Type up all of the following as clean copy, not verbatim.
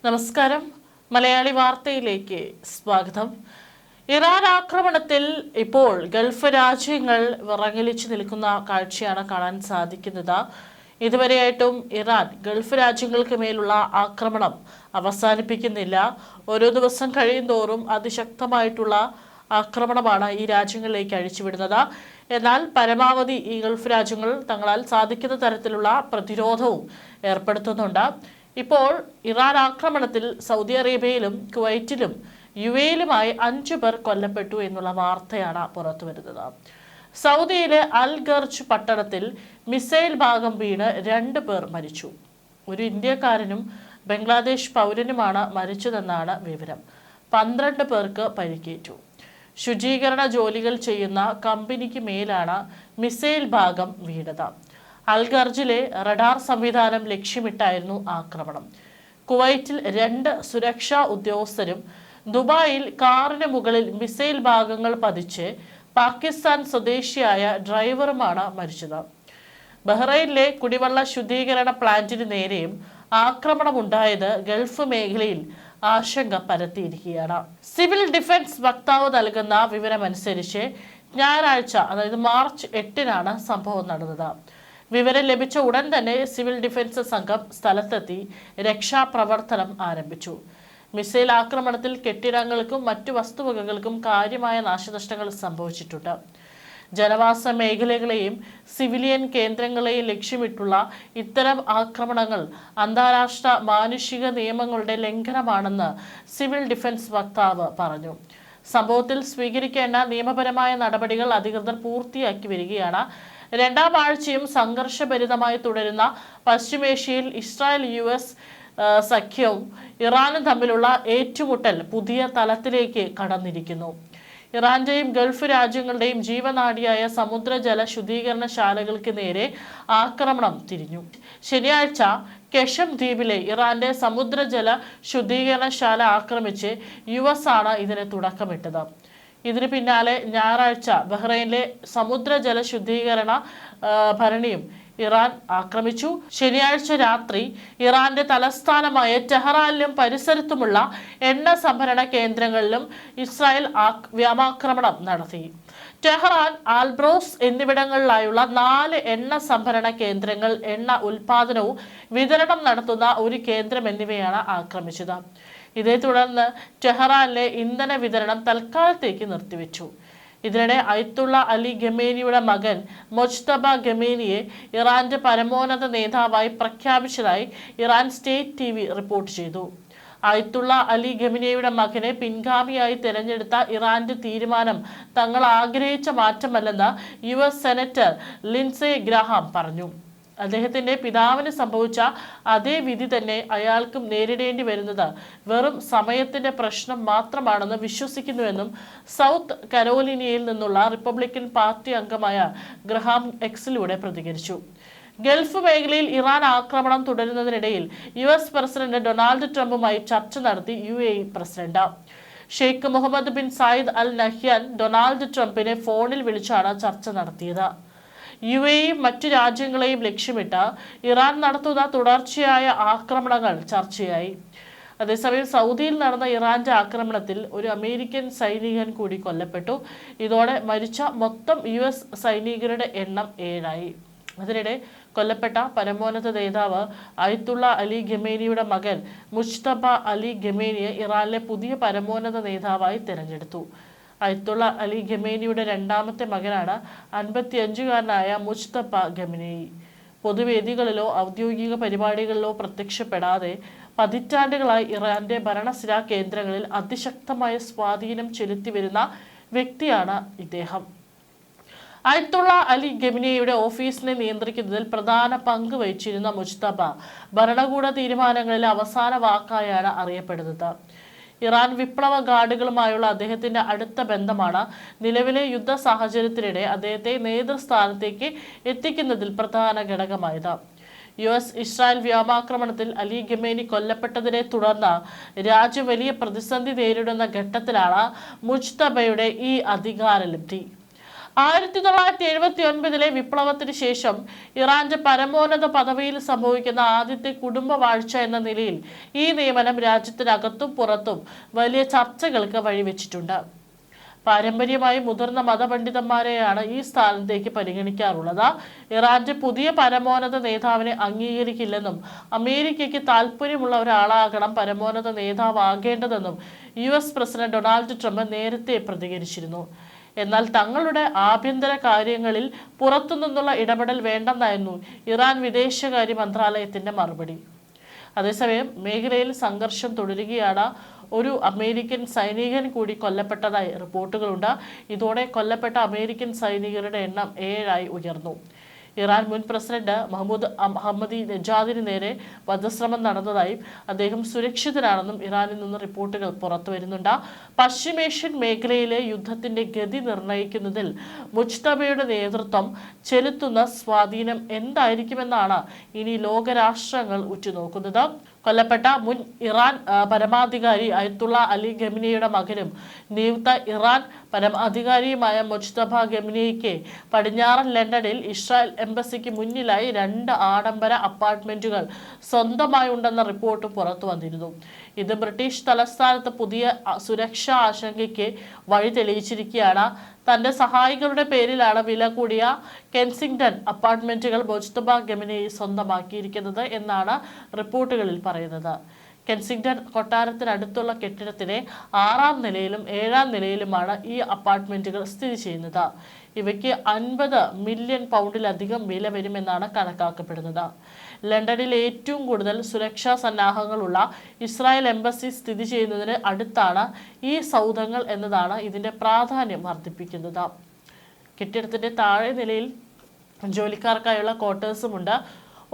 നമസ്കാരം. മലയാളി വാർത്തയിലേക്ക് സ്വാഗതം. ഇറാൻ ആക്രമണത്തിൽ ഇപ്പോൾ ഗൾഫ് രാജ്യങ്ങൾ വിറങ്ങലിച്ചു നിൽക്കുന്ന കാഴ്ചയാണ് കാണാൻ സാധിക്കുന്നത്. ഇതുവരെയായിട്ടും ഇറാൻ ഗൾഫ് രാജ്യങ്ങൾക്ക് മേലുള്ള ആക്രമണം അവസാനിപ്പിക്കുന്നില്ല. ഓരോ ദിവസം കഴിയുന്തോറും അതിശക്തമായിട്ടുള്ള ആക്രമണമാണ് ഈ രാജ്യങ്ങളിലേക്ക് അഴിച്ചുവിടുന്നത്. എന്നാൽ പരമാവധി ഈ ഗൾഫ് രാജ്യങ്ങൾ തങ്ങളാൽ സാധിക്കുന്ന തരത്തിലുള്ള പ്രതിരോധവും ഏർപ്പെടുത്തുന്നുണ്ട്. ഇപ്പോൾ ഇറാൻ ആക്രമണത്തിൽ സൗദി അറേബ്യയിലും കുവൈറ്റിലും യുഎയിലുമായി 5 പേർ കൊല്ലപ്പെട്ടു എന്നുള്ള വാർത്തയാണ് പുറത്തുവരുന്നത്. സൗദിയിലെ അൽ ഗർജ് പട്ടണത്തിൽ മിസൈൽ ഭാഗം വീണ് 2 പേർ മരിച്ചു. ഒരു ഇന്ത്യക്കാരനും ബംഗ്ലാദേശ് പൗരനുമാണ് മരിച്ചതെന്നാണ് വിവരം. 12 പേർക്ക് പരിക്കേറ്റു. ശുചീകരണ ജോലികൾ ചെയ്യുന്ന കമ്പനിക്ക് മേലാണ് മിസൈൽ ഭാഗം വീണത്. അൽ ഗർജിലെ റഡാർ സംവിധാനം ലക്ഷ്യമിട്ടായിരുന്നു ആക്രമണം. കുവൈറ്റിൽ 2 സുരക്ഷാ ഉദ്യോഗസ്ഥരും ദുബായിൽ കാറിന് മുകളിൽ മിസൈൽ ഭാഗങ്ങൾ പതിച്ച് പാകിസ്ഥാൻ സ്വദേശിയായ ഡ്രൈവറുമാണ് മരിച്ചത്. ബഹ്റൈനിലെ കുടിവെള്ള ശുദ്ധീകരണ പ്ലാന്റിന് നേരെയും ആക്രമണമുണ്ടായത് ഗൾഫ് മേഖലയിൽ ആശങ്ക പരത്തിയിരിക്കുകയാണ്. സിവിൽ ഡിഫൻസ് വക്താവ് നൽകുന്ന വിവരമനുസരിച്ച് ഞായറാഴ്ച, അതായത് മാർച്ച് 8-നാണ് സംഭവം നടന്നത്. വിവരം ലഭിച്ച ഉടൻ തന്നെ സിവിൽ ഡിഫൻസ് സംഘം സ്ഥലത്തെത്തി രക്ഷാപ്രവർത്തനം ആരംഭിച്ചു. മിസൈൽ ആക്രമണത്തിൽ കെട്ടിടങ്ങൾക്കും മറ്റു വസ്തുവകകൾക്കും കാര്യമായ നാശനഷ്ടങ്ങൾ സംഭവിച്ചിട്ടുണ്ട്. ജനവാസ മേഖലകളെയും സിവിലിയൻ കേന്ദ്രങ്ങളെയും ലക്ഷ്യമിട്ടുള്ള ഇത്തരം ആക്രമണങ്ങൾ അന്താരാഷ്ട്ര മാനുഷിക നിയമങ്ങളുടെ ലംഘനമാണെന്ന് സിവിൽ ഡിഫൻസ് വക്താവ് പറഞ്ഞു. സംഭവത്തിൽ സ്വീകരിക്കേണ്ട നിയമപരമായ നടപടികൾ അധികൃതർ പൂർത്തിയാക്കി വരികയാണ്. 2ാം ആഴ്ചയും സംഘർഷഭരിതമായി തുടരുന്ന പശ്ചിമേഷ്യയിൽ ഇസ്രായേൽ US സഖ്യവും ഇറാനും തമ്മിലുള്ള ഏറ്റുമുട്ടൽ പുതിയ തലത്തിലേക്ക് കടന്നിരിക്കുന്നു. ഇറാന്റെയും ഗൾഫ് രാജ്യങ്ങളുടെയും ജീവനാഡിയായ സമുദ്രജല ശുദ്ധീകരണശാലകൾക്ക് നേരെ ആക്രമണം തിരിഞ്ഞു. ശനിയാഴ്ച കെഷം ദ്വീപിലെ ഇറാന്റെ സമുദ്രജല ശുദ്ധീകരണശാല ആക്രമിച്ച് US ആണ് ഇതിന് തുടക്കമിട്ടത്. ഇതിന് പിന്നാലെ ഞായറാഴ്ച ബഹ്റൈനിലെ സമുദ്രജല ശുദ്ധീകരണ ഭരണിയും ഇറാൻ ആക്രമിച്ചു. ശനിയാഴ്ച രാത്രി ഇറാന്റെ തലസ്ഥാനമായ ടെഹ്റാനിലും പരിസരത്തുമുള്ള എണ്ണ സംഭരണ കേന്ദ്രങ്ങളിലും ഇസ്രായേൽ വ്യോമാക്രമണം നടത്തി. ടെഹ്റാൻ, ആൽബ്രോസ് എന്നിവിടങ്ങളിലായുള്ള 4 എണ്ണ സംഭരണ കേന്ദ്രങ്ങൾ, എണ്ണ ഉൽപാദനവും വിതരണം നടത്തുന്ന ഒരു കേന്ദ്രം എന്നിവയാണ് ആക്രമിച്ചത്. ഇതേ തുടർന്ന് ടെഹ്റാനിലെ ഇന്ധന വിതരണം തൽക്കാലത്തേക്ക് നിർത്തിവെച്ചു. ഇതിനിടെ അയത്തുള്ള അലി ഖമേനിയുടെ മകൻ മൊജ്തബ ഖമേനിയെ ഇറാന്റെ പരമോന്നത നേതാവായി പ്രഖ്യാപിച്ചതായി ഇറാൻ സ്റ്റേറ്റ് TV റിപ്പോർട്ട് ചെയ്തു. അയത്തുള്ള അലി ഖമേനിയുടെ മകനെ പിൻഗാമിയായി തെരഞ്ഞെടുത്ത ഇറാന്റെ തീരുമാനം തങ്ങൾ ആഗ്രഹിച്ച മാറ്റമല്ലെന്ന് US സെനറ്റർ ലിൻസെ ഗ്രഹാം പറഞ്ഞു. അദ്ദേഹത്തിന്റെ പിതാവിന് സംഭവിച്ച അതേ വിധി തന്നെ അയാൾക്കും നേരിടേണ്ടി വരുന്നത് വെറും സമയത്തിന്റെ പ്രശ്നം മാത്രമാണെന്ന് വിശ്വസിക്കുന്നുവെന്നും സൗത്ത് കരോലിനയിൽ നിന്നുള്ള റിപ്പബ്ലിക്കൻ പാർട്ടി അംഗമായ ഗ്രഹാം എക്സിലൂടെ പ്രതികരിച്ചു. ഗൾഫ് മേഖലയിൽ ഇറാൻ ആക്രമണം തുടരുന്നതിനിടയിൽ US പ്രസിഡന്റ് ഡൊണാൾഡ് ട്രംപുമായി ചർച്ച നടത്തി UAE president Sheikh Mohammed bin Zayed Al Nahyan Donald ട്രംപിനെ ഫോണിൽ വിളിച്ചാണ് ചർച്ച നടത്തിയത്. UAE മറ്റു രാജ്യങ്ങളെയും ലക്ഷ്യമിട്ട് ഇറാൻ നടത്തുന്ന തുടർച്ചയായ ആക്രമണങ്ങൾ ചർച്ചയായി. അതേസമയം സൗദിയിൽ നടന്ന ഇറാന്റെ ആക്രമണത്തിൽ ഒരു അമേരിക്കൻ സൈനികൻ കൂടി കൊല്ലപ്പെട്ടു. ഇതോടെ മരിച്ച മൊത്തം US സൈനികരുടെ എണ്ണം 7 അതിനിടെ കൊല്ലപ്പെട്ട പരമോന്നത നേതാവ് അയത്തുള്ള അലി ഖമേനിയുടെ മകൻ മുജ്തബ അലി ഖമേനിയെ ഇറാനിലെ പുതിയ പരമോന്നത നേതാവായി തിരഞ്ഞെടുത്തു. അയത്തുള്ള അലി ഖമേനിയുടെ 2ാമത്തെ മകനാണ് 55-കാരനായ മുജ്തബ ഖമേനി. പൊതുവേദികളിലോ ഔദ്യോഗിക പരിപാടികളിലോ പ്രത്യക്ഷപ്പെടാതെ പതിറ്റാണ്ടുകളായി ഇറാന്റെ ഭരണസിരാ കേന്ദ്രങ്ങളിൽ അതിശക്തമായ സ്വാധീനം ചെലുത്തി വരുന്ന വ്യക്തിയാണ് ഇദ്ദേഹം. അയത്തുള്ള അലി ഖമേനിയുടെ ഓഫീസിനെ നിയന്ത്രിക്കുന്നതിൽ പ്രധാന പങ്ക് വഹിച്ചിരുന്ന മുജ്തബ ഭരണകൂട തീരുമാനങ്ങളിലെ അവസാന വാക്കായാണ് അറിയപ്പെടുന്നത്. ഇറാൻ വിപ്ലവ ഗാർഡുകളുമായുള്ള അദ്ദേഹത്തിന്റെ അടുത്ത ബന്ധമാണ് നിലവിലെ യുദ്ധ സാഹചര്യത്തിനിടെ അദ്ദേഹത്തെ നേതൃസ്ഥാനത്തേക്ക് എത്തിക്കുന്നതിൽ പ്രധാന ഘടകമായത്. ഇസ്രായേൽ വ്യോമാക്രമണത്തിൽ അലി ഖമേനി കൊല്ലപ്പെട്ടതിനെ തുടർന്ന് രാജ്യം വലിയ പ്രതിസന്ധി നേരിടുന്ന ഘട്ടത്തിലാണ് മുജ്തബയുടെ ഈ അധികാരലബ്ധി. 1979 വിപ്ലവത്തിന് ശേഷം ഇറാന്റെ പരമോന്നത പദവിയിൽ സംഭവിക്കുന്ന ആദ്യത്തെ കുടുംബ വാഴ്ച എന്ന നിലയിൽ ഈ നിയമനം രാജ്യത്തിനകത്തും പുറത്തും വലിയ ചർച്ചകൾക്ക് വഴിവെച്ചിട്ടുണ്ട്. പാരമ്പര്യമായി മുതിർന്ന മതപണ്ഡിതന്മാരെയാണ് ഈ സ്ഥാനത്തേക്ക് പരിഗണിക്കാറുള്ളത്. ഇറാന്റെ പുതിയ പരമോന്നത നേതാവിനെ അംഗീകരിക്കില്ലെന്നും അമേരിക്കയ്ക്ക് താല്പര്യമുള്ള ഒരാളാകണം പരമോന്നത നേതാവാകേണ്ടതെന്നും US പ്രസിഡന്റ് ഡൊണാൾഡ് ട്രംപ് നേരത്തെ പ്രതികരിച്ചിരുന്നു. എന്നാൽ തങ്ങളുടെ ആഭ്യന്തര കാര്യങ്ങളിൽ പുറത്തുനിന്നുള്ള ഇടപെടൽ വേണ്ടെന്നായിരുന്നു ഇറാൻ വിദേശകാര്യ മന്ത്രാലയത്തിന്റെ മറുപടി. അതേസമയം മേഖലയിൽ സംഘർഷം തുടരുകയാണ്. ഒരു അമേരിക്കൻ സൈനികൻ കൂടി കൊല്ലപ്പെട്ടതായി റിപ്പോർട്ടുകളുണ്ട്. ഇതോടെ കൊല്ലപ്പെട്ട അമേരിക്കൻ സൈനികരുടെ എണ്ണം 7 ഉയർന്നു. ഇറാൻ മുൻ പ്രസിഡന്റ് മഹ്മൂദ് അഹമ്മദി നജാദിന് നേരെ വധശ്രമം നടന്നതായും അദ്ദേഹം സുരക്ഷിതനാണെന്നും ഇറാനിൽ നിന്ന് റിപ്പോർട്ടുകൾ പുറത്തു വരുന്നുണ്ട്. പശ്ചിമേഷ്യൻ മേഖലയിലെ യുദ്ധത്തിന്റെ ഗതി നിർണ്ണയിക്കുന്നതിൽ മുജ്തബയുടെ നേതൃത്വം ചെലുത്തുന്ന സ്വാധീനം എന്തായിരിക്കുമെന്നാണ് ഇനി ലോകരാഷ്ട്രങ്ങൾ ഉറ്റുനോക്കുന്നത്. കൊല്ലപ്പെട്ട മുൻ ഇറാൻ പരമാധികാരി അയത്തുള്ള അലി ഖമീനിയുടെ മകനും നിയുക്ത ഇറാൻ പരമാധികാരിയുമായ മുജ്തബ ഖമീനിക്ക് പടിഞ്ഞാറൻ ലണ്ടനിൽ ഇസ്രായേൽ എംബസിക്ക് മുന്നിലായി 2 ആഡംബര അപ്പാർട്ട്മെന്റുകൾ സ്വന്തമായി ഉണ്ടെന്ന റിപ്പോർട്ട് പുറത്തു വന്നിരുന്നു. ഇത് ബ്രിട്ടീഷ് തലസ്ഥാനത്ത് പുതിയ സുരക്ഷാ ആശങ്കയ്ക്ക് വഴി തെളിയിച്ചിരിക്കുകയാണ്. തന്റെ സഹായികളുടെ പേരിലാണ് വില കൂടിയ കെൻസിംഗ്ടൺ അപ്പാർട്ട്മെന്റുകൾ മുജ്തബ ഖമീനി സ്വന്തമാക്കിയിരിക്കുന്നത് എന്നാണ് റിപ്പോർട്ടുകളിൽ പറയുന്നത്. കെൻസിംഗ്ടൺ കൊട്ടാരത്തിനടുത്തുള്ള കെട്ടിടത്തിലെ 6ാം നിലയിലും 7ാം നിലയിലുമാണ് ഈ അപ്പാർട്ട്മെന്റുകൾ സ്ഥിതി ചെയ്യുന്നത്. ഇവയ്ക്ക് 50 മില്യൺ പൗണ്ടിലധികം വില വരുമെന്നാണ് കണക്കാക്കപ്പെടുന്നത്. ലണ്ടനിൽ ഏറ്റവും കൂടുതൽ സുരക്ഷാ സന്നാഹങ്ങളുള്ള ഇസ്രായേൽ എംബസി സ്ഥിതി ചെയ്യുന്നതിന് അടുത്താണ് ഈ സൗധങ്ങൾ എന്നതാണ് ഇതിന്റെ പ്രാധാന്യം വർദ്ധിപ്പിക്കുന്നത്. കെട്ടിടത്തിന്റെ താഴെ നിലയിൽ ജോലിക്കാർക്കായുള്ള ക്വാർട്ടേഴ്സുമുണ്ട്.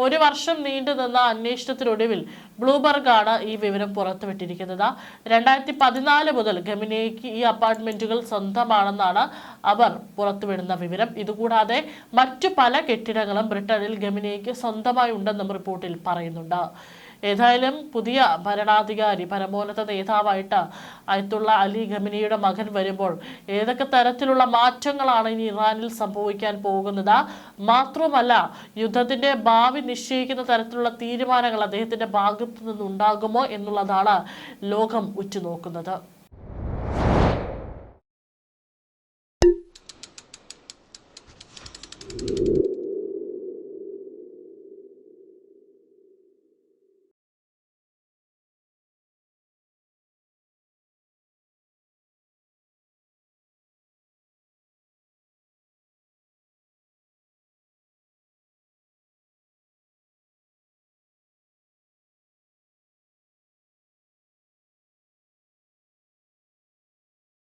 1 വർഷം നീണ്ടുനിന്ന അന്വേഷണത്തിനൊടുവിൽ ബ്ലൂംബർഗാണ് ഈ വിവരം പുറത്തുവിട്ടിരിക്കുന്നത്. 2014 മുതൽ ഖമീനിക്ക് ഈ അപ്പാർട്ട്മെന്റുകൾ സ്വന്തമാണെന്നാണ് അവർ പുറത്തുവിടുന്ന വിവരം. ഇതുകൂടാതെ മറ്റു പല കെട്ടിടങ്ങളും ബ്രിട്ടനിൽ ഖമീനിക്ക് സ്വന്തമായി ഉണ്ടെന്നും റിപ്പോർട്ടിൽ പറയുന്നുണ്ട്. ഏതായാലും പുതിയ ഭരണാധികാരി പരമോന്നത നേതാവായിട്ട് അയത്തുള്ള അലി ഖമീനിയുടെ മകൻ വരുമ്പോൾ ഏതൊക്കെ തരത്തിലുള്ള മാറ്റങ്ങളാണ് ഇനി ഇറാനിൽ സംഭവിക്കാൻ പോകുന്നത്? മാത്രവുമല്ല, യുദ്ധത്തിന്റെ ഭാവി നിശ്ചയിക്കുന്ന തരത്തിലുള്ള തീരുമാനങ്ങൾ അദ്ദേഹത്തിന്റെ ഭാഗത്തു നിന്നുണ്ടാകുമോ എന്നുള്ളതാണ് ലോകം ഉറ്റുനോക്കുന്നത്.